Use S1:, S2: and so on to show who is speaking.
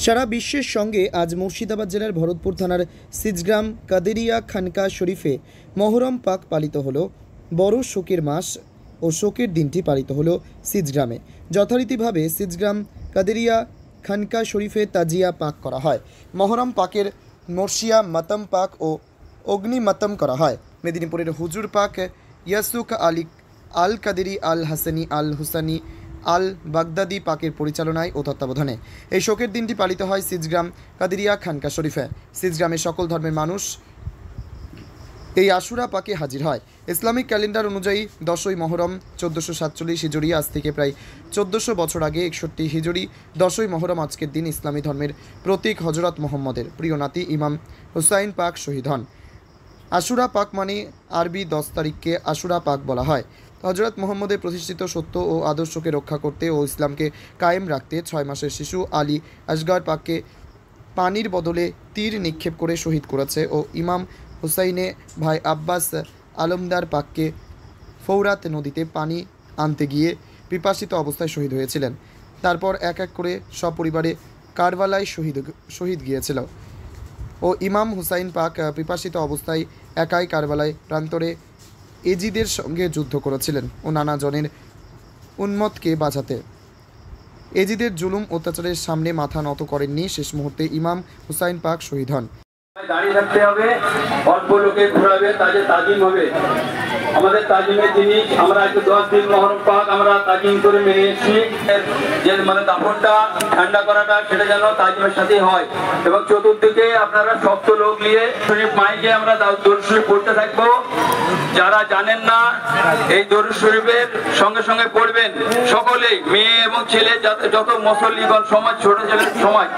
S1: সারা বিশ্বের সঙ্গে আজ মুর্শিদাবাদ জেলার ভরতপুর থানার সিজগ্রাম কাদেরিয়া খানকা শরীফে মহরম পাক পালিত হলো। বড় শোকের মাস ও শোকের দিনটি পালিত হলো সিজগ্রামে। যথারীতিভাবে সিজগ্রাম কাদেরিয়া খানকা শরীফে তাজিয়া পাক করা হয়। মহরম পাকের মর্শিয়া মাতম পাক ও অগ্নি মাতম করা হয়। মেদিনীপুরের হুজুর পাক ইয়াসুক আলী আল কাদেরি আল হাসানি আল হুসানি আল বাগদাদি পাকের পরিচালনায় ও তত্ত্বাবধানে এই শোকের দিনটি পালিত হয় সিজগ্রাম কাদেরিয়া খানকা শরীফে। সিজগ্রামের সকল ধর্মের মানুষ এই আশুরা পাকে হাজির হয়। ইসলামিক ক্যালেন্ডার অনুযায়ী 10ই মহরম 1447 হিজরি, আজ থেকে প্রায় 1400 বছর আগে 61 হিজরি 10ই মহরম আজকের দিন ইসলামী ধর্মের প্রতীক হজরত মোহাম্মদের প্রিয় নাতি ইমাম হুসাইন পাক শহীদ হন। আশুরা পাক মানে আরবি 10 তারিখকে আশুরা পাক বলা হয়। হজরত মোহাম্মদের প্রতিষ্ঠিত সত্য ও আদর্শকে রক্ষা করতে ও ইসলামকে কায়েম রাখতে 6 মাসের শিশু আলী আসগার পাককে পানির বদলে তীর নিক্ষেপ করে শহীদ করেছে ও ইমাম হুসাইনে ভাই আব্বাস আলমদার পাককে ফৌরাত নদীতে পানি আনতে গিয়ে পিপাসিত অবস্থায় শহীদ হয়েছিলেন। তারপর এক এক করে সপরিবারে কারবালায় শহীদ গিয়েছিল ও ইমাম হুসাইন পাক পিপাসিত অবস্থায় একাই কারবালায় প্রান্তরে এজিদের সঙ্গে যুদ্ধ করেছিলেন ও নানা জনের উন্মতকে বাঁচাতে এজিদের জুলুম অত্যাচারের সামনে মাথা নত করেননি। শেষ মুহূর্তে ইমাম হুসাইন পাক শহীদ হন।
S2: দাঁড়িয়ে থাকতে হবে, অল্প লোকে ঘোরাবে, তাজিম হবে। আমাদের তাজিমের জিনিস আমরা একটু 10 দিন মহরম পাক আমরা তাজিম করে মেনে এসেছি। যে দাফনটা ঠান্ডা করাটা সেটা যেন তাজিমের সাথে হয় এবং চতুর্দিকে আপনারা শক্ত লোক নিয়ে শরীফ মাইকে আমরা দরুদ শরীফ পড়তে থাকবো। যারা জানেন না এই দরুদ শরীফের সঙ্গে সঙ্গে পড়বেন সকলেই, মেয়ে এবং ছেলে, যত মুসল্লিগণ সমাজ, ছোট ছেলের সমাজ।